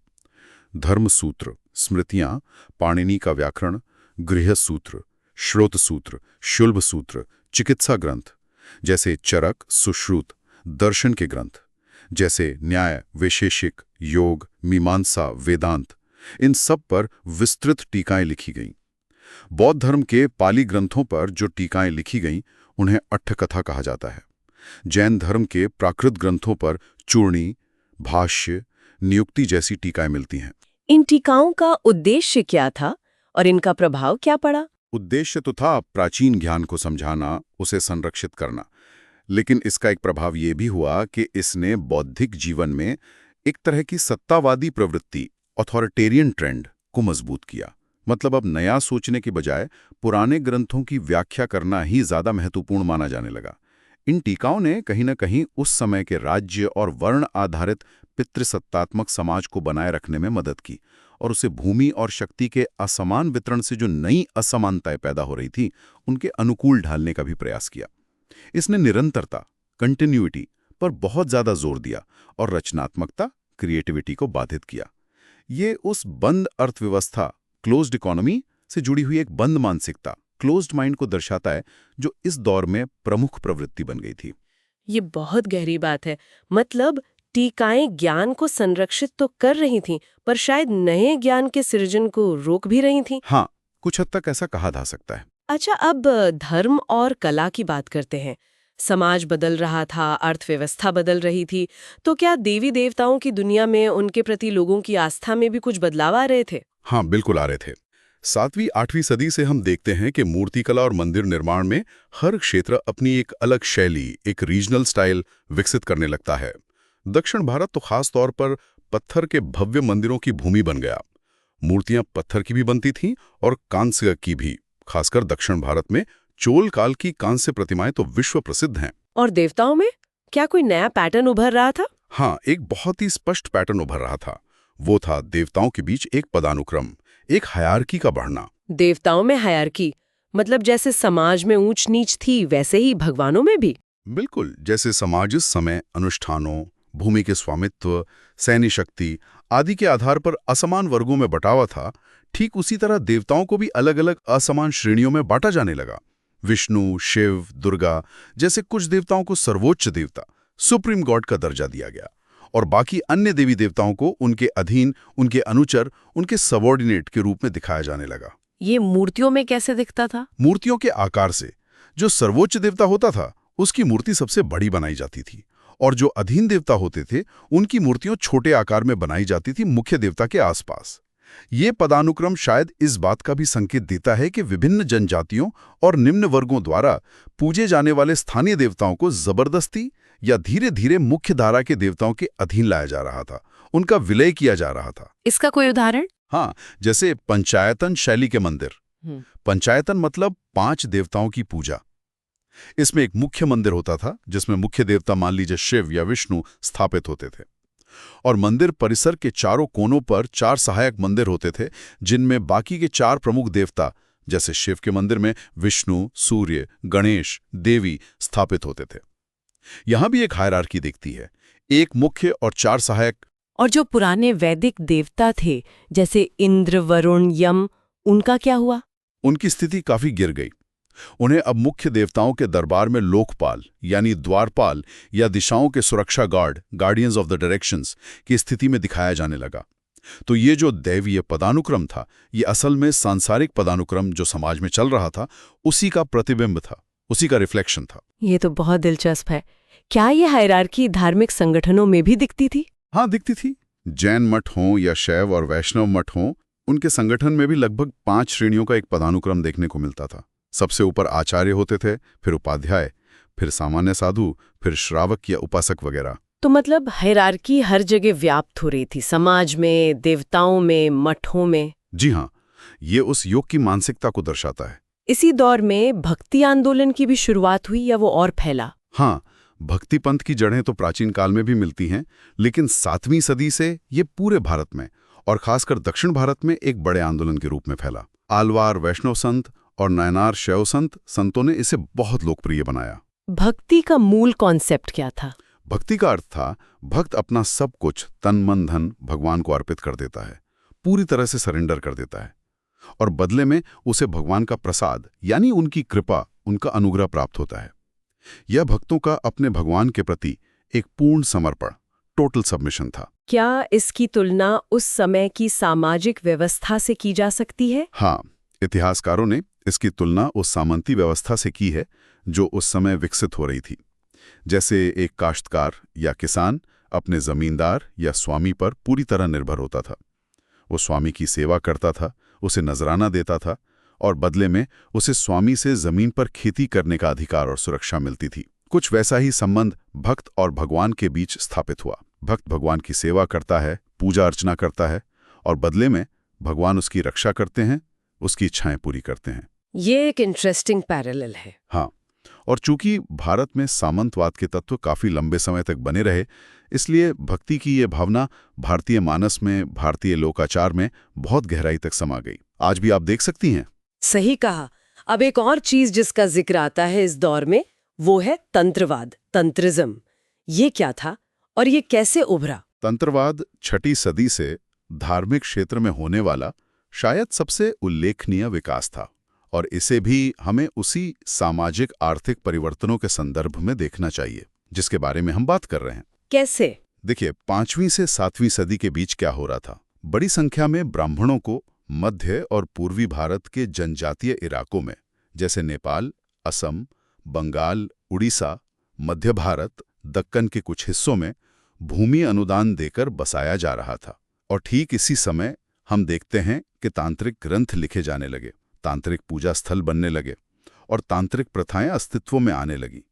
धर्मसूत्र, स्मृतियां, पाणिनि का व्याकरण, गृहसूत्र, श्रोत सूत्र, शुल्भ सूत्र, चिकित्सा ग्रंथ जैसे चरक, सुश्रुत, दर्शन के ग्रंथ जैसे न्याय, वैशेषिक, योग, मीमांसा, वेदांत, इन सब पर विस्तृत टीकाएं लिखी गईं। बौद्ध धर्म के पाली ग्रंथों पर जो टीकाएं लिखी गईं उन्हें अट्ठकथा कहा जाता है। जैन धर्म के प्राकृत ग्रंथों पर चूर्णी, भाष्य, नियुक्ति जैसी टीकाएं मिलती हैं। इन टीकाओं का उद्देश्य क्या था और इनका प्रभाव क्या पड़ा? उद्देश्य तो था प्राचीन ज्ञान को समझाना, उसे संरक्षित करना, लेकिन इसका एक प्रभाव ये भी हुआ कि इसने बौद्धिक जीवन में एक तरह की सत्तावादी प्रवृत्ति, ऑथोरिटेरियन ट्रेंड को मजबूत किया। मतलब अब नया सोचने के बजाय पुराने ग्रंथों की व्याख्या करना ही ज्यादा महत्वपूर्ण माना जाने लगा। इन टीकाओं ने कहीं न कहीं उस समय के राज्य और वर्ण आधारित पितृसत्तात्मक समाज को बनाए रखने में मदद की और उसे भूमि और शक्ति के असमान वितरण से जो नई असमानताएं पैदा हो रही थी उनके अनुकूल ढालने का भी प्रयास किया। इसने निरंतरता, कंटिन्यूटी पर बहुत ज्यादा जोर दिया और रचनात्मकता, क्रिएटिविटी को बाधित किया। ये उस बंद अर्थव्यवस्था, क्लोज्ड इकोनॉमी से जुड़ी हुई एक बंद मानसिकता, क्लोज्ड माइंड को दर्शाता है जो इस दौर में प्रमुख प्रवृत्ति बन गई थी। ये बहुत गहरी बात है। मतलब टीकाएं ज्ञान को संरक्षित तो कर रही थीं, पर शायद नए ज्ञान के सृजन को रोक भी रही थीं। हाँ, कुछ हद तक ऐसा कहा जा सकता है। अच्छा, अब धर्म और कला की बात करते हैं। समाज बदल रहा था, अर्थव्यवस्था बदल रही थी, तो क्या देवी देवताओं की दुनिया में उनके प्रति लोगों की आस्था में भी कुछ बदलाव आ रहे थे? हाँ, बिल्कुल आ रहे थे। 7वीं 8वीं सदी से हम देखते हैं कि मूर्तिकला और मंदिर निर्माण में हर क्षेत्र अपनी एक अलग शैली, एक रीजनल स्टाइल विकसित करने लगता है। दक्षिण भारत तो खास तौर पर पत्थर के भव्य मंदिरों की भूमि बन गया। मूर्तियां पत्थर की भी बनती थीं और कांस्य की भी। खासकर दक्षिण भारत में चोल काल की कांस्य प्रतिमाएं तो विश्व प्रसिद्ध हैं। और देवताओं में क्या कोई नया पैटर्न उभर रहा था? हाँ, एक बहुत ही स्पष्ट पैटर्न उभर रहा था। वो था देवताओं के बीच एक पदानुक्रम, एक हायरार्की का बढ़ना। देवताओं में हायरार्की मतलब जैसे समाज में ऊंच नीच थी, वैसे ही भगवानों में भी? बिल्कुल, जैसे समाज इस समय अनुष्ठानों, भूमि के स्वामित्व, सैन्य शक्ति आदि के आधार पर असमान वर्गों में बटा हुआ था, ठीक उसी तरह देवताओं को भी अलग अलग असमान श्रेणियों में बांटा जाने लगा। विष्णु, शिव, दुर्गा जैसे कुछ देवताओं को सर्वोच्च देवता, सुप्रीम गॉड का दर्जा दिया गया और बाकी अन्य देवी देवताओं को उनके अधीन, उनके अनुचर, उनके सबॉर्डिनेट के रूप में दिखाया जाने लगा। ये मूर्तियों में कैसे दिखता था? मूर्तियों के आकार से जो सर्वोच्च देवता होता था उसकी मूर्ति सबसे बड़ी बनाई जाती थी और जो अधीन देवता होते थे उनकी मूर्तियां छोटे आकार में बनाई जाती थी मुख्य देवता के आसपास। ये पदानुक्रम शायद इस बात का भी संकेत देता है कि विभिन्न जनजातियों और निम्न वर्गों द्वारा पूजे जाने वाले स्थानीय देवताओं को जबरदस्ती या धीरे धीरे मुख्य धारा के देवताओं के अधीन लाया जा रहा था, उनका विलय किया जा रहा था। इसका कोई उदाहरण? हाँ, जैसे पंचायतन शैली के मंदिर। पंचायतन मतलब 5 देवताओं की पूजा। इसमें एक मुख्य मंदिर होता था जिसमें मुख्य देवता मान लीजिए शिव या विष्णु स्थापित होते थे और मंदिर परिसर के चारों कोनों पर 4 सहायक मंदिर होते थे जिनमें बाकी के 4 प्रमुख देवता जैसे शिव के मंदिर में विष्णु, सूर्य, गणेश, देवी स्थापित होते थे। यहां भी एक हायरार्की दिखती है, एक मुख्य और 4 सहायक। और जो पुराने वैदिक देवता थे जैसे इंद्र, वरुण, यम, उनका क्या हुआ? उनकी स्थिति काफी गिर गई। उन्हें अब मुख्य देवताओं के दरबार में लोकपाल यानी द्वारपाल या दिशाओं के सुरक्षा guard, guardians of the directions की स्थिति में दिखाया जाने लगा। तो ये जो दैवीय पदानुक्रम था, ये असल में सांसारिक पदानुक्रम जो समाज में चल रहा था उसी का प्रतिबिंब था, उसी का रिफ्लेक्शन था। ये तो बहुत दिलचस्प है। क्या ये हायरार्की धार्मिक संगठनों में भी दिखती थी? हाँ, दिखती थी। जैन मठ हों या शैव और वैष्णव मठ हों, उनके संगठन में भी लगभग 5 श्रेणियों का एक पदानुक्रम देखने को मिलता था। सबसे ऊपर आचार्य होते थे, फिर उपाध्याय, फिर सामान्य साधु, फिर श्रावक या उपासक वगैरह। तो मतलब हायरार्की हर जगह व्याप्त हो रही थी, समाज में, देवताओं में, मठों में। जी हाँ, ये उस युग की मानसिकता को दर्शाता है। इसी दौर में भक्ति आंदोलन की भी शुरुआत हुई या वो और फैला? हाँ, भक्ति पंथ की जड़ें तो प्राचीन काल में भी मिलती हैं, लेकिन 7वीं सदी से ये पूरे भारत में और खासकर दक्षिण भारत में एक बड़े आंदोलन के रूप में फैला। आलवार वैष्णव संत और नायनार शैव संतों ने इसे बहुत लोकप्रिय बनाया। भक्ति का मूल कॉन्सेप्ट क्या था? भक्ति का अर्थ था भक्त अपना सब कुछ तन मन धन भगवान को अर्पित कर देता है, पूरी तरह से सरेंडर कर देता है और बदले में उसे भगवान का प्रसाद यानी उनकी कृपा, उनका अनुग्रह प्राप्त होता है। यह भक्तों का अपने भगवान के प्रति एक पूर्ण समर्पण, टोटल सबमिशन था। क्या इसकी तुलना उस समय की सामाजिक व्यवस्था से की जा सकती है? हाँ, इतिहासकारों ने इसकी तुलना उस सामंती व्यवस्था से की है जो उस समय विकसित हो रही थी। जैसे एक काश्तकार या किसान अपने जमींदार या स्वामी पर पूरी तरह निर्भर होता था। वो स्वामी की सेवा करता था, उसे नजराना देता था और बदले में उसे स्वामी से जमीन पर खेती करने का अधिकार और सुरक्षा मिलती थी। कुछ वैसा ही संबंध भक्त और भगवान के बीच स्थापित हुआ। भक्त भगवान की सेवा करता है, पूजा अर्चना करता है और बदले में भगवान उसकी रक्षा करते हैं, उसकी इच्छाएं पूरी करते हैं। ये एक इंटरेस्टिंग पैरेलल है। हाँ, और चूंकि भारत में सामंतवाद के तत्व काफी लंबे समय तक बने रहे, इसलिए भक्ति की ये भावना भारतीय मानस में, भारतीय लोकाचार में बहुत गहराई तक समा गई। आज भी आप देख सकती हैं। सही कहा। अब एक और चीज जिसका जिक्र आता है इस दौर में, वो है तंत्रवाद, तंत्रिज्म। ये क्या था और ये कैसे उभरा? तंत्रवाद 6ठी सदी से धार्मिक क्षेत्र में होने वाला शायद सबसे उल्लेखनीय विकास था और इसे भी हमें उसी सामाजिक आर्थिक परिवर्तनों के संदर्भ में देखना चाहिए जिसके बारे में हम बात कर रहे हैं। कैसे? देखिए, 5वीं से 7वीं सदी के बीच क्या हो रहा था। बड़ी संख्या में ब्राह्मणों को मध्य और पूर्वी भारत के जनजातीय इलाकों में, जैसे नेपाल, असम, बंगाल, उड़ीसा, मध्य भारत, दक्कन के कुछ हिस्सों में भूमि अनुदान देकर बसाया जा रहा था। और ठीक इसी समय हम देखते हैं कि तांत्रिक ग्रंथ लिखे जाने लगे, तांत्रिक पूजा स्थल बनने लगे और तांत्रिक प्रथाएं अस्तित्व में आने लगी।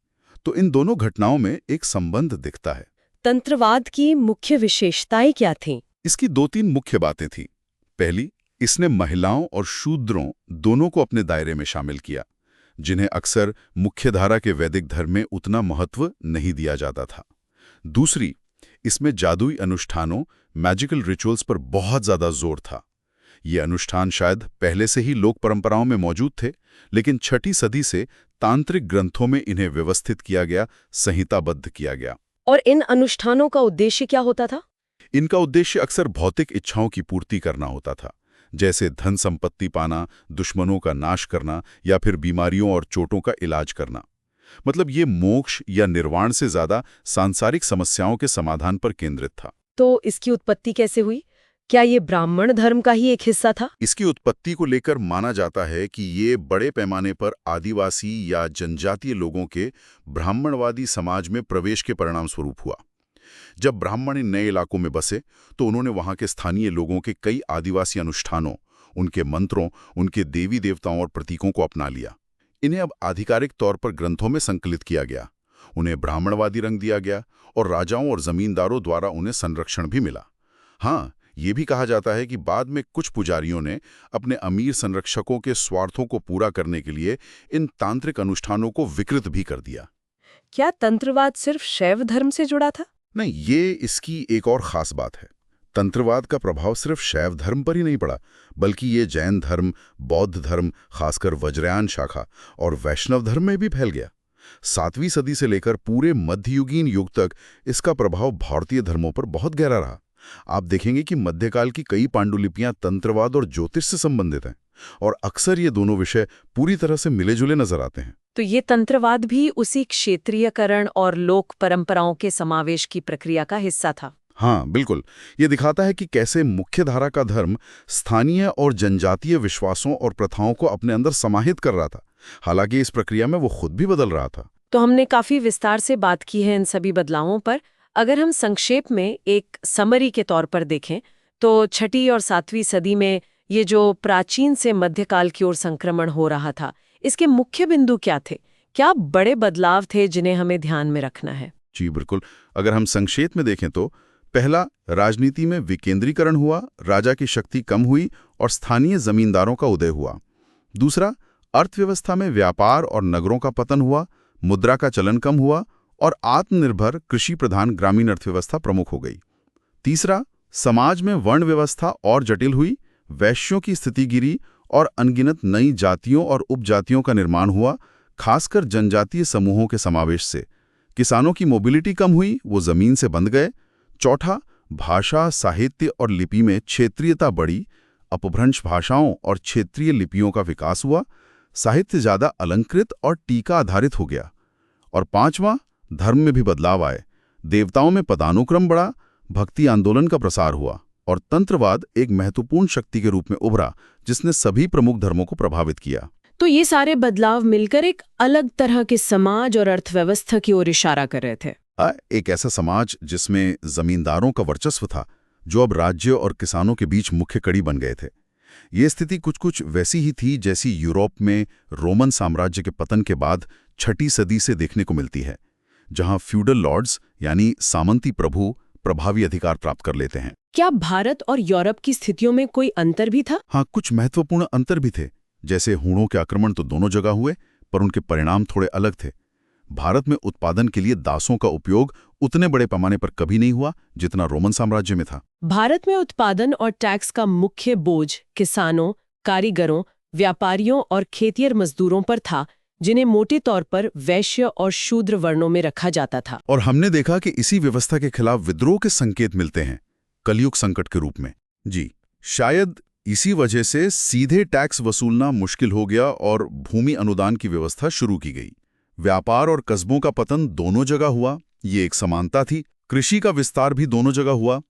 तो इन दोनों घटनाओं में एक संबंध दिखता है। तंत्रवाद की मुख्य विशेषताएं क्या थीं? इसकी 2-3 मुख्य बातें थीं। पहली, इसने महिलाओं और शूद्रों दोनों को अपने दायरे में शामिल किया, जिन्हें अक्सर मुख्यधारा के वैदिक धर्म में उतना महत्व नहीं दिया जाता था। दूसरी, इसमें जादुई अनुष्ठानों, मैजिकल रिचुअल्स पर बहुत ज्यादा जोर था। ये अनुष्ठान शायद पहले से ही लोक परंपराओं में मौजूद थे, लेकिन 6ठी सदी से तांत्रिक ग्रंथों में इन्हें व्यवस्थित किया गया, संहिताबद्ध किया गया। और इन अनुष्ठानों का उद्देश्य क्या होता था? इनका उद्देश्य अक्सर भौतिक इच्छाओं की पूर्ति करना होता था, जैसे धन संपत्ति पाना, दुश्मनों का नाश करना या फिर बीमारियों और चोटों का इलाज करना। मतलब ये मोक्ष या निर्वाण से ज्यादा सांसारिक समस्याओं के समाधान पर केंद्रित था। तो इसकी उत्पत्ति कैसे हुई? क्या ये ब्राह्मण धर्म का ही एक हिस्सा था? इसकी उत्पत्ति को लेकर माना जाता है कि ये बड़े पैमाने पर आदिवासी या जनजातीय लोगों के ब्राह्मणवादी समाज में प्रवेश के परिणाम स्वरूप हुआ। जब ब्राह्मण इन नए इलाकों में बसे तो उन्होंने वहां के स्थानीय लोगों के कई आदिवासी अनुष्ठानों, उनके मंत्रों, उनके देवी देवताओं और प्रतीकों को अपना लिया। इन्हें अब आधिकारिक तौर पर ग्रंथों में संकलित किया गया, उन्हें ब्राह्मणवादी रंग दिया गया और राजाओं और जमींदारों द्वारा उन्हें संरक्षण भी मिला। हाँ, ये भी कहा जाता है कि बाद में कुछ पुजारियों ने अपने अमीर संरक्षकों के स्वार्थों को पूरा करने के लिए इन तांत्रिक अनुष्ठानों को विकृत भी कर दिया। क्या तंत्रवाद सिर्फ शैव धर्म से जुड़ा था? नहीं, ये इसकी एक और खास बात है। तंत्रवाद का प्रभाव सिर्फ शैव धर्म पर ही नहीं पड़ा, बल्कि ये जैन धर्म, बौद्ध धर्म, खासकर वज्रयान शाखा और वैष्णव धर्म में भी फैल गया। 7वीं सदी से लेकर पूरे मध्ययुगीन युग तक इसका प्रभाव भारतीय धर्मों पर बहुत गहरा रहा। आप देखेंगे कि मध्यकाल की कई पांडुलिपियां तंत्रवाद और ज्योतिष से संबंधित हैं और अक्सर ये दोनों विषय पूरी तरह से मिले जुले नजर आते हैं। तो ये तंत्रवाद भी उसी क्षेत्रीयकरण और लोक परंपराओं के समावेश की प्रक्रिया का हिस्सा था। हाँ, बिल्कुल। ये दिखाता है कि कैसे मुख्यधारा का धर्म स्थानीय और जनजातीय विश्वासों और प्रथाओं को अपने अंदर समाहित कर रहा था, हालांकि इस प्रक्रिया में वो खुद भी बदल रहा था। तो हमने काफी विस्तार से बात की है इन सभी बदलावों पर। अगर हम संक्षेप में एक समरी के तौर पर देखें तो 6ठी और 7वीं सदी में ये जो प्राचीन से मध्यकाल की ओर संक्रमण हो रहा था, इसके मुख्य बिंदु क्या थे? क्या बड़े बदलाव थे जिन्हें हमें ध्यान में रखना है? जी बिल्कुल। अगर हम संक्षेप में देखें तो पहला, राजनीति में विकेंद्रीकरण हुआ, राजा की शक्ति कम हुई और स्थानीय जमींदारों का उदय हुआ। दूसरा, अर्थव्यवस्था में व्यापार और नगरों का पतन हुआ, मुद्रा का चलन कम हुआ और आत्मनिर्भर कृषि प्रधान ग्रामीण अर्थव्यवस्था प्रमुख हो गई। तीसरा, समाज में वर्ण व्यवस्था और जटिल हुई, वैश्यों की स्थिति गिरी और अनगिनत नई जातियों और उपजातियों का निर्माण हुआ, खासकर जनजातीय समूहों के समावेश से। किसानों की मोबिलिटी कम हुई, वो जमीन से बंध गए। चौथा, भाषा, साहित्य और लिपि में क्षेत्रीयता बढ़ी, अपभ्रंश भाषाओं और क्षेत्रीय लिपियों का विकास हुआ, साहित्य ज्यादा अलंकृत और टीका आधारित हो गया। और पांचवां, धर्म में भी बदलाव आए, देवताओं में पदानुक्रम बढ़ा, भक्ति आंदोलन का प्रसार हुआ और तंत्रवाद एक महत्वपूर्ण शक्ति के रूप में उभरा जिसने सभी प्रमुख धर्मों को प्रभावित किया। तो ये सारे बदलाव मिलकर एक अलग तरह के समाज और अर्थव्यवस्था की ओर इशारा कर रहे थे। एक ऐसा समाज जिसमें जमींदारों का वर्चस्व था, जो अब राज्य और किसानों के बीच मुख्य कड़ी बन गए थे। ये स्थिति कुछ वैसी ही थी जैसी यूरोप में रोमन साम्राज्य के पतन के बाद 6ठी सदी से देखने को मिलती है, जहां फ्यूडल लॉर्ड्स यानी सामंती प्रभु प्रभावी अधिकार प्राप्त कर लेते हैं। क्या भारत और यूरोप की स्थितियों में कोई अंतर भी था? हाँ, कुछ महत्वपूर्ण अंतर भी थे। जैसे हूणों के आक्रमण तो दोनों जगह हुए, पर उनके परिणाम थोड़े अलग थे। भारत में उत्पादन के लिए दासों का उपयोग उतने बड़े पैमाने पर कभी नहीं हुआ जितना रोमन साम्राज्य में था। भारत में उत्पादन और टैक्स का मुख्य बोझ किसानों, कारीगरों, व्यापारियों और खेतिहर मजदूरों पर था, जिन्हें मोटे तौर पर वैश्य और शूद्र वर्णों में रखा जाता था। और हमने देखा कि इसी व्यवस्था के खिलाफ विद्रोह के संकेत मिलते हैं, कलयुग संकट के रूप में। जी, शायद इसी वजह से सीधे टैक्स वसूलना मुश्किल हो गया और भूमि अनुदान की व्यवस्था शुरू की गई। व्यापार और कस्बों का पतन दोनों जगह हुआ, ये एक समानता थी। कृषि का विस्तार भी दोनों जगह हुआ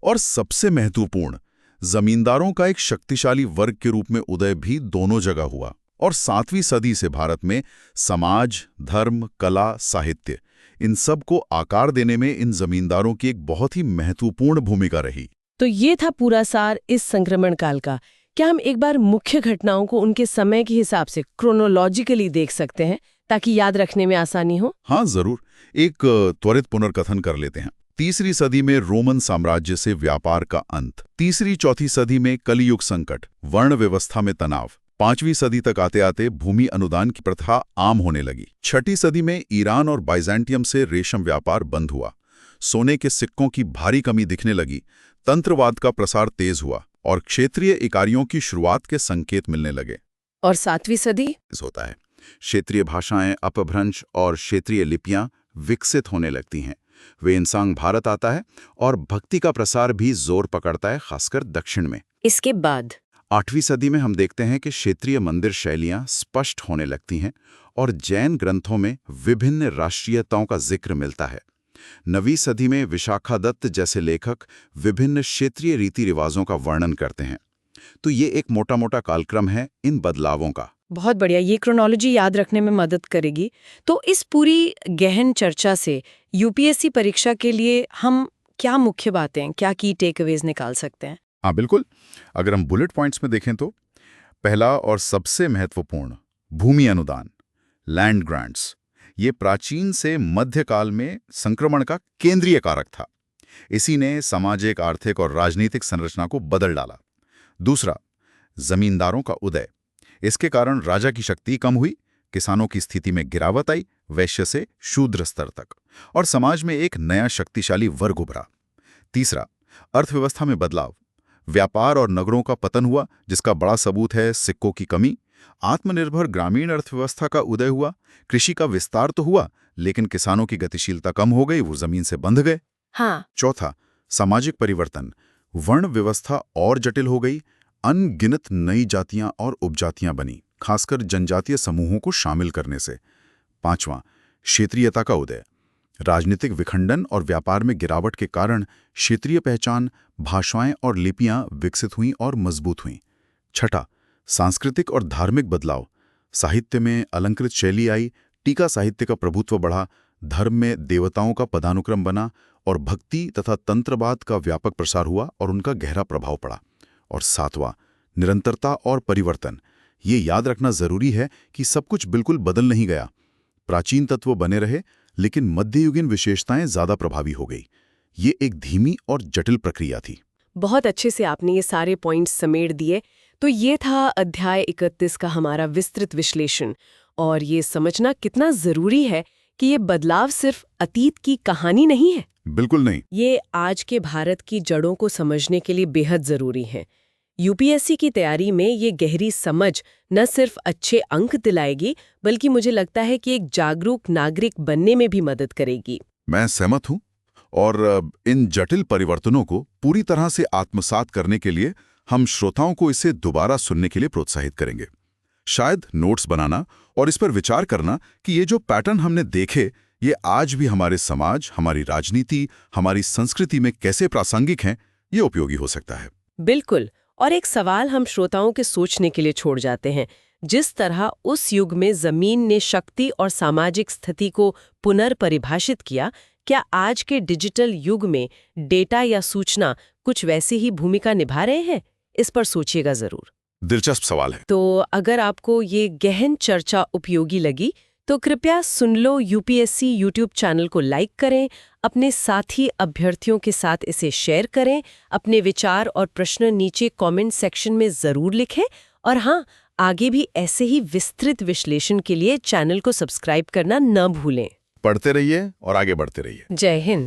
और सबसे महत्वपूर्ण, जमींदारों का एक शक्तिशाली वर्ग के रूप में उदय भी दोनों जगह हुआ। और 7वीं सदी से भारत में समाज, धर्म, कला, साहित्य, इन सब को आकार देने में इन जमींदारों की एक बहुत ही महत्वपूर्ण भूमिका रही। तो ये था पूरा सार इस संक्रमण काल का। क्या हम एक बार मुख्य घटनाओं को उनके समय के हिसाब से क्रोनोलॉजिकली देख सकते हैं ताकि याद रखने में आसानी हो? हाँ, जरूर। एक त्वरित पुनर्कथन कर लेते हैं। 3री सदी में रोमन साम्राज्य से व्यापार का अंत, 3री-4थी सदी में कलियुग संकट, वर्ण व्यवस्था में तनाव, 5वीं सदी तक आते आते भूमि अनुदान की प्रथा आम होने लगी। 6ठी सदी में ईरान और बाइजेंटियम से रेशम व्यापार बंद हुआ, सोने के सिक्कों की भारी कमी दिखने लगी, तंत्रवाद का प्रसार तेज हुआ और क्षेत्रीय इकाइयों की शुरुआत के संकेत मिलने लगे। और 7वीं सदी होता है, क्षेत्रीय भाषाएं, अपभ्रंश और क्षेत्रीय लिपियां विकसित होने लगती हैं। वे इंसान भारत आता है और भक्ति का प्रसार भी जोर पकड़ता है, खासकर दक्षिण में। इसके बाद 8वीं सदी में हम देखते हैं कि क्षेत्रीय मंदिर शैलियां स्पष्ट होने लगती हैं और जैन ग्रंथों में विभिन्न राष्ट्रीयताओं का जिक्र मिलता है। 9वीं सदी में विशाखादत्त जैसे लेखक विभिन्न क्षेत्रीय रीति रिवाजों का वर्णन करते हैं। तो ये एक मोटा कालक्रम है इन बदलावों का। बहुत बढ़िया, ये क्रोनोलॉजी याद रखने में मदद करेगी। तो इस पूरी गहन चर्चा से यूपीएससी परीक्षा के लिए हम क्या मुख्य बातें, क्या की टेकअवेज निकाल सकते हैं? हाँ, बिल्कुल। अगर हम बुलेट पॉइंट्स में देखें तो पहला और सबसे महत्वपूर्ण, भूमि अनुदान, लैंड ग्रांट्स, ये प्राचीन से मध्यकाल में संक्रमण का केंद्रीय कारक था। इसी ने सामाजिक, आर्थिक और राजनीतिक संरचना को बदल डाला। दूसरा, जमींदारों का उदय। इसके कारण राजा की शक्ति कम हुई, किसानों की स्थिति में गिरावट आई, वैश्य से शूद्र स्तर तक, और समाज में एक नया शक्तिशाली वर्ग उभरा। तीसरा, अर्थव्यवस्था में बदलाव। व्यापार और नगरों का पतन हुआ, जिसका बड़ा सबूत है सिक्कों की कमी। आत्मनिर्भर ग्रामीण अर्थव्यवस्था का उदय हुआ। कृषि का विस्तार तो हुआ, लेकिन किसानों की गतिशीलता कम हो गई, वो जमीन से बंध गए। हाँ। चौथा, सामाजिक परिवर्तन। वर्ण व्यवस्था और जटिल हो गई, अनगिनत नई जातियां और उपजातियां बनी, खासकर जनजातीय समूहों को शामिल करने से। पांचवां, क्षेत्रीयता का उदय। राजनीतिक विखंडन और व्यापार में गिरावट के कारण क्षेत्रीय पहचान, भाषाएं और लिपियां विकसित हुईं और मजबूत हुईं। छठा, सांस्कृतिक और धार्मिक बदलाव। साहित्य में अलंकृत शैली आई, टीका साहित्य का प्रभुत्व बढ़ा, धर्म में देवताओं का पदानुक्रम बना और भक्ति तथा तंत्रवाद का व्यापक प्रसार हुआ और उनका गहरा प्रभाव पड़ा। और सातवां, निरंतरता और परिवर्तन। ये याद रखना जरूरी है कि सब कुछ बिल्कुल बदल नहीं गया। प्राचीन तत्व बने रहे, लेकिन मध्ययुगीन विशेषताएं ज्यादा प्रभावी हो गई। ये एक धीमी और जटिल प्रक्रिया थी। बहुत अच्छे से आपने ये सारे पॉइंट्स समेट दिए। तो ये था अध्याय 31 का हमारा विस्तृत विश्लेषण, और ये समझना कितना जरूरी है कि ये बदलाव सिर्फ अतीत की कहानी नहीं है। बिल्कुल नहीं। ये आज के भारत की जड़ों को समझने के लिए बेहद जरूरी है। यूपीएससी की तैयारी में ये गहरी समझ न सिर्फ अच्छे अंक दिलाएगी, बल्कि मुझे लगता है कि एक जागरूक नागरिक बनने में भी मदद करेगी। मैं सहमत हूं, और इन जटिल परिवर्तनों को पूरी तरह से आत्मसात करने के लिए हम श्रोताओं को इसे दोबारा सुनने के लिए प्रोत्साहित करेंगे। शायद नोट्स बनाना और इस पर विचार करना कि ये जो पैटर्न हमने देखे, ये आज भी हमारे समाज, हमारी राजनीति, हमारी संस्कृति में कैसे प्रासंगिक हैं, ये उपयोगी हो सकता है। बिल्कुल। और एक सवाल हम श्रोताओं के सोचने के लिए छोड़ जाते हैं। जिस तरह उस युग में जमीन ने शक्ति और सामाजिक स्थिति को पुनर्परिभाषित किया, क्या आज के डिजिटल युग में डेटा या सूचना कुछ वैसी ही भूमिका निभा रहे हैं? इस पर सोचिएगा जरूर। दिलचस्प सवाल है। तो अगर आपको ये गहन चर्चा उपयोगी लगी तो कृपया सुन लो यूपीएससी यूट्यूब चैनल को लाइक करें, अपने साथी अभ्यर्थियों के साथ इसे शेयर करें, अपने विचार और प्रश्न नीचे कमेंट सेक्शन में जरूर लिखें, और हाँ, आगे भी ऐसे ही विस्तृत विश्लेषण के लिए चैनल को सब्सक्राइब करना न भूलें। पढ़ते रहिए और आगे बढ़ते रहिए। जय हिंद।